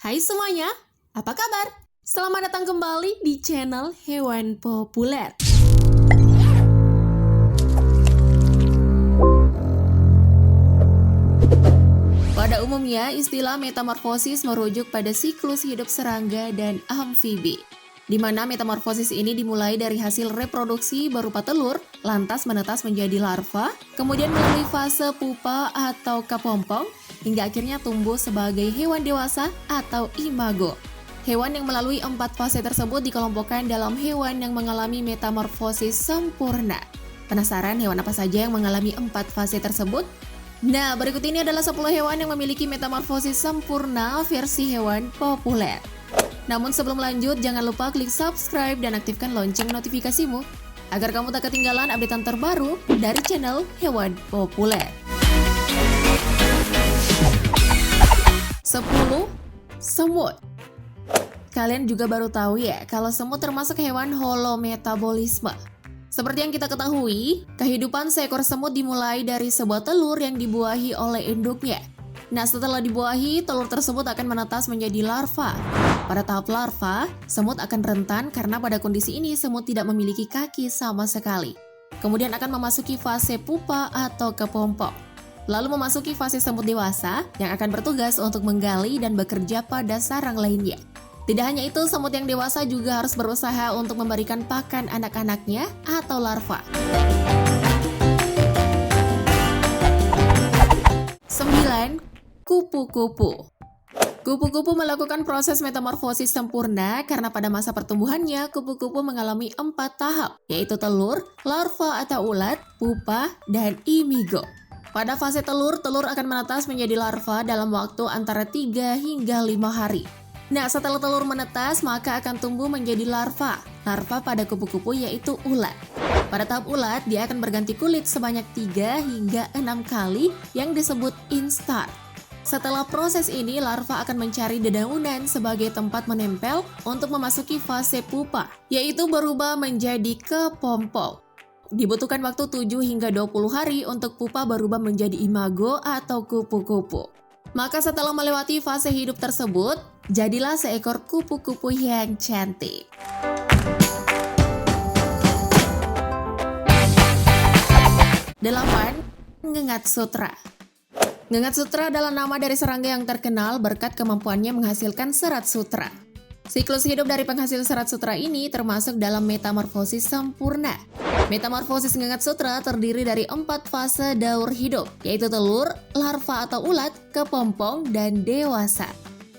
Hai semuanya, apa kabar? Selamat datang kembali di channel Hewan Populer. Pada umumnya, istilah metamorfosis merujuk pada siklus hidup serangga dan amfibi, di mana metamorfosis ini dimulai dari hasil reproduksi berupa telur, lantas menetas menjadi larva, kemudian melalui fase pupa atau kepompong, hingga akhirnya tumbuh sebagai hewan dewasa atau imago. Hewan yang melalui 4 fase tersebut dikelompokkan dalam hewan yang mengalami metamorfosis sempurna. Penasaran hewan apa saja yang mengalami 4 fase tersebut? Nah, berikut ini adalah 10 hewan yang memiliki metamorfosis sempurna versi hewan populer. Namun sebelum lanjut, jangan lupa klik subscribe dan aktifkan lonceng notifikasimu agar kamu tak ketinggalan updatean terbaru dari channel Hewan Populer. 10. Semut. Kalian juga baru tahu ya kalau semut termasuk hewan holometabolisme. Seperti yang kita ketahui, kehidupan seekor semut dimulai dari sebuah telur yang dibuahi oleh induknya. Nah, setelah dibuahi, telur tersebut akan menetas menjadi larva. Pada tahap larva, semut akan rentan karena pada kondisi ini semut tidak memiliki kaki sama sekali. Kemudian akan memasuki fase pupa atau kepompong. Lalu memasuki fase semut dewasa yang akan bertugas untuk menggali dan bekerja pada sarang lainnya. Tidak hanya itu, semut yang dewasa juga harus berusaha untuk memberikan pakan anak-anaknya atau larva. 9. Kupu-kupu. Kupu-kupu melakukan proses metamorfosis sempurna karena pada masa pertumbuhannya, kupu-kupu mengalami 4 tahap, yaitu telur, larva atau ulat, pupa, dan imigo. Pada fase telur, telur akan menetas menjadi larva dalam waktu antara 3 hingga 5 hari. Nah, setelah telur menetas, maka akan tumbuh menjadi larva. Larva pada kupu-kupu yaitu ulat. Pada tahap ulat, dia akan berganti kulit sebanyak 3 hingga 6 kali yang disebut instar. Setelah proses ini, larva akan mencari dedaunan sebagai tempat menempel untuk memasuki fase pupa, yaitu berubah menjadi kepompong. Dibutuhkan waktu 7 hingga 20 hari untuk pupa berubah menjadi imago atau kupu-kupu. Maka setelah melewati fase hidup tersebut, jadilah seekor kupu-kupu yang cantik. 8. Ngengat sutra. Ngengat sutra adalah nama dari serangga yang terkenal berkat kemampuannya menghasilkan serat sutra. Siklus hidup dari penghasil serat sutra ini termasuk dalam metamorfosis sempurna. Metamorfosis ngengat sutra terdiri dari 4 fase daur hidup, yaitu telur, larva atau ulat, kepompong, dan dewasa.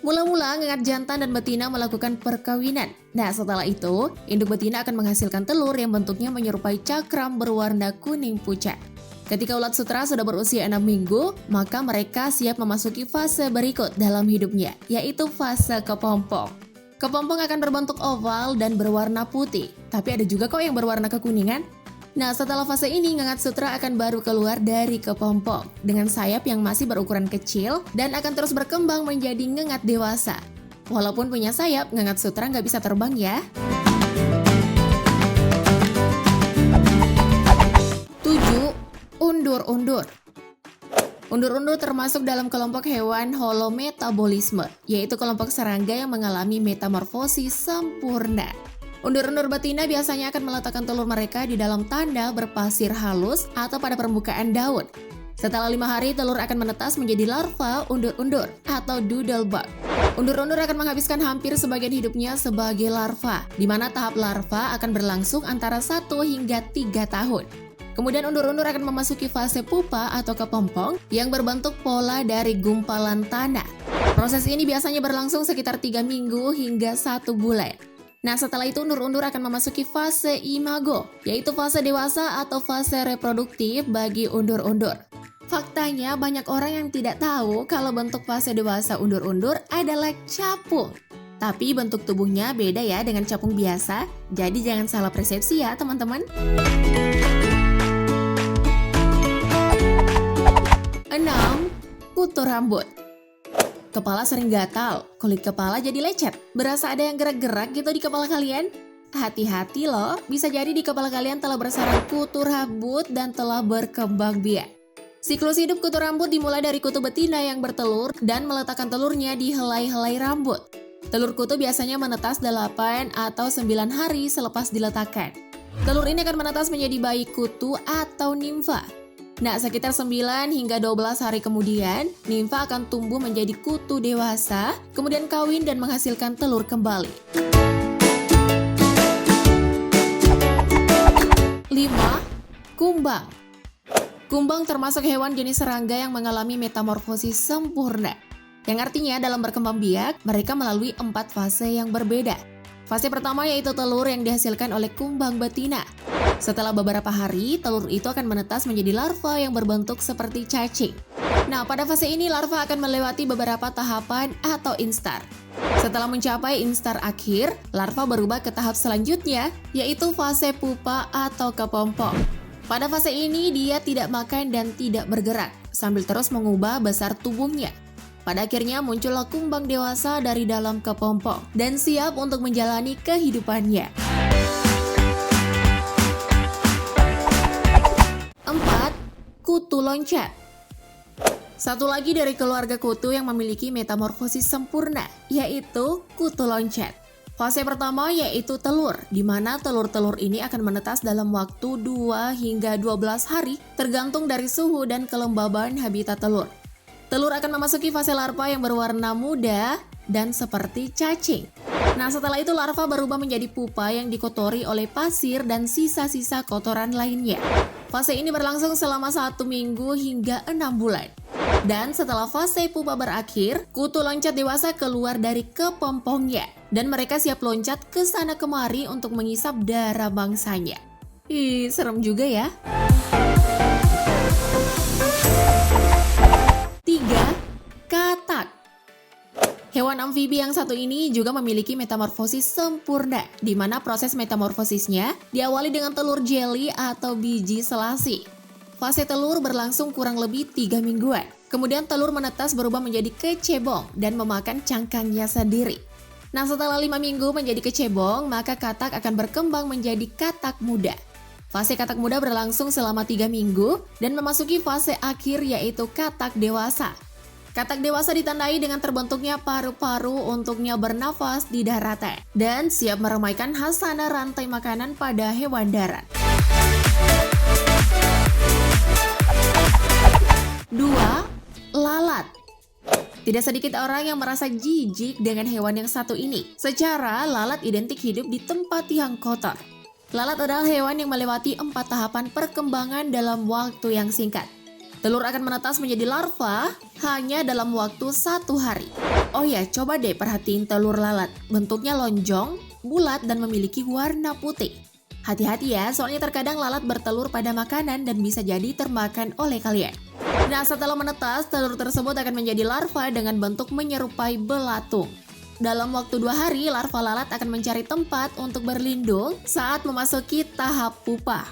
Mula-mula, ngengat jantan dan betina melakukan perkawinan. Nah, setelah itu, induk betina akan menghasilkan telur yang bentuknya menyerupai cakram berwarna kuning pucat. Ketika ulat sutra sudah berusia 6 minggu, maka mereka siap memasuki fase berikut dalam hidupnya, yaitu fase kepompong. Kepompong akan berbentuk oval dan berwarna putih, tapi ada juga kok yang berwarna kekuningan. Nah, setelah fase ini, ngengat sutra akan baru keluar dari kepompong dengan sayap yang masih berukuran kecil dan akan terus berkembang menjadi ngengat dewasa. Walaupun punya sayap, ngengat sutra nggak bisa terbang ya. 7. Undur-undur. Undur-undur termasuk dalam kelompok hewan holometabolisme, yaitu kelompok serangga yang mengalami metamorfosis sempurna. Undur-undur betina biasanya akan meletakkan telur mereka di dalam tanah berpasir halus atau pada permukaan daun. Setelah 5 hari, telur akan menetas menjadi larva undur-undur atau doodlebug. Undur-undur akan menghabiskan hampir sebagian hidupnya sebagai larva, di mana tahap larva akan berlangsung antara 1 hingga 3 tahun. Kemudian undur-undur akan memasuki fase pupa atau kepompong yang berbentuk pola dari gumpalan tanah. Proses ini biasanya berlangsung sekitar 3 minggu hingga 1 bulan. Nah, setelah itu undur-undur akan memasuki fase imago, yaitu fase dewasa atau fase reproduktif bagi undur-undur. Faktanya, banyak orang yang tidak tahu kalau bentuk fase dewasa undur-undur adalah capung. Tapi bentuk tubuhnya beda ya dengan capung biasa, jadi jangan salah persepsi ya teman-teman. 6. Kutu rambut. Kepala sering gatal, kulit kepala jadi lecet, berasa ada yang gerak-gerak gitu di kepala kalian? Hati-hati loh, bisa jadi di kepala kalian telah bersarang kutu rambut dan telah berkembang biak. Siklus hidup kutu rambut dimulai dari kutu betina yang bertelur dan meletakkan telurnya di helai-helai rambut. Telur kutu biasanya menetas 8 atau 9 hari selepas diletakkan. Telur ini akan menetas menjadi bayi kutu atau nimfa. Nah, sekitar 9 hingga 12 hari kemudian, nimfa akan tumbuh menjadi kutu dewasa, kemudian kawin dan menghasilkan telur kembali. 5. Kumbang. Kumbang termasuk hewan jenis serangga yang mengalami metamorfosis sempurna. Yang artinya dalam berkembang biak, mereka melalui 4 fase yang berbeda. Fase pertama yaitu telur yang dihasilkan oleh kumbang betina. Setelah beberapa hari, telur itu akan menetas menjadi larva yang berbentuk seperti cacing. Nah, pada fase ini larva akan melewati beberapa tahapan atau instar. Setelah mencapai instar akhir, larva berubah ke tahap selanjutnya, yaitu fase pupa atau kepompong. Pada fase ini, dia tidak makan dan tidak bergerak, sambil terus mengubah besar tubuhnya. Pada akhirnya muncullah kumbang dewasa dari dalam kepompong dan siap untuk menjalani kehidupannya. 4. Kutu loncat. Satu lagi dari keluarga kutu yang memiliki metamorfosis sempurna, yaitu kutu loncat. Fase pertama yaitu telur, di mana telur-telur ini akan menetas dalam waktu 2 hingga 12 hari, tergantung dari suhu dan kelembaban habitat telur. Telur akan memasuki fase larva yang berwarna muda dan seperti cacing. Nah, setelah itu larva berubah menjadi pupa yang dikotori oleh pasir dan sisa-sisa kotoran lainnya. Fase ini berlangsung selama 1 minggu hingga 6 bulan. Dan setelah fase pupa berakhir, kutu loncat dewasa keluar dari kepompongnya. Dan mereka siap loncat ke sana kemari untuk mengisap darah bangsanya. Ih, serem juga ya. 3. Katak. Hewan amfibi yang satu ini juga memiliki metamorfosis sempurna, di mana proses metamorfosisnya diawali dengan telur jeli atau biji selasi. Fase telur berlangsung kurang lebih 3 mingguan. Kemudian telur menetas berubah menjadi kecebong dan memakan cangkangnya sendiri. Nah, setelah 5 minggu menjadi kecebong, maka katak akan berkembang menjadi katak muda. Fase katak muda berlangsung selama 3 minggu dan memasuki fase akhir yaitu katak dewasa. Katak dewasa ditandai dengan terbentuknya paru-paru untuknya bernafas di daratan dan siap meramaikan hasanah rantai makanan pada hewan darat. 2. Lalat. Tidak sedikit orang yang merasa jijik dengan hewan yang satu ini. Secara, lalat identik hidup di tempat yang kotor. Lalat adalah hewan yang melewati 4 tahapan perkembangan dalam waktu yang singkat. Telur akan menetas menjadi larva hanya dalam waktu 1 hari. Oh ya, coba deh perhatiin telur lalat. Bentuknya lonjong, bulat, dan memiliki warna putih. Hati-hati ya, soalnya terkadang lalat bertelur pada makanan dan bisa jadi termakan oleh kalian. Nah, setelah menetas, telur tersebut akan menjadi larva dengan bentuk menyerupai belatung. Dalam waktu 2 hari, larva lalat akan mencari tempat untuk berlindung saat memasuki tahap pupa.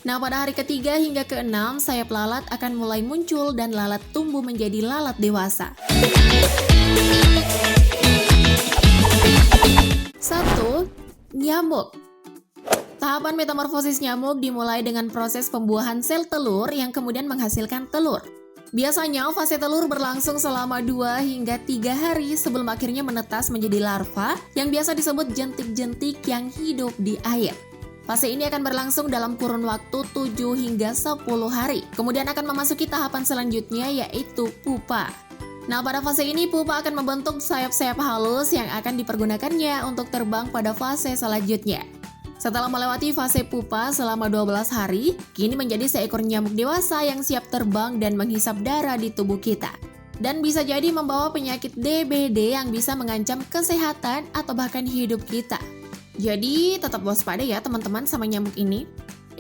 Nah, pada hari ketiga hingga ke-6, sayap lalat akan mulai muncul dan lalat tumbuh menjadi lalat dewasa. 1. Nyamuk. Tahapan metamorfosis nyamuk dimulai dengan proses pembuahan sel telur yang kemudian menghasilkan telur. Biasanya fase telur berlangsung selama 2 hingga 3 hari sebelum akhirnya menetas menjadi larva yang biasa disebut jentik-jentik yang hidup di air. Fase ini akan berlangsung dalam kurun waktu 7 hingga 10 hari. Kemudian akan memasuki tahapan selanjutnya yaitu pupa. Nah, pada fase ini pupa akan membentuk sayap-sayap halus yang akan dipergunakannya untuk terbang pada fase selanjutnya. Setelah melewati fase pupa selama 12 hari, kini menjadi seekor nyamuk dewasa yang siap terbang dan menghisap darah di tubuh kita. Dan bisa jadi membawa penyakit DBD yang bisa mengancam kesehatan atau bahkan hidup kita. Jadi tetap waspada ya teman-teman sama nyamuk ini.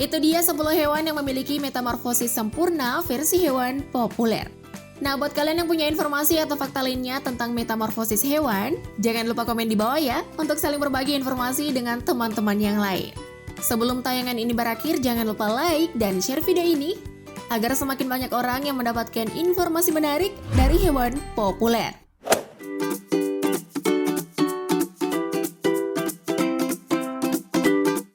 Itu dia 10 hewan yang memiliki metamorfosis sempurna versi hewan populer. Nah, buat kalian yang punya informasi atau fakta lainnya tentang metamorfosis hewan, jangan lupa komen di bawah ya untuk saling berbagi informasi dengan teman-teman yang lain. Sebelum tayangan ini berakhir, jangan lupa like dan share video ini agar semakin banyak orang yang mendapatkan informasi menarik dari hewan populer.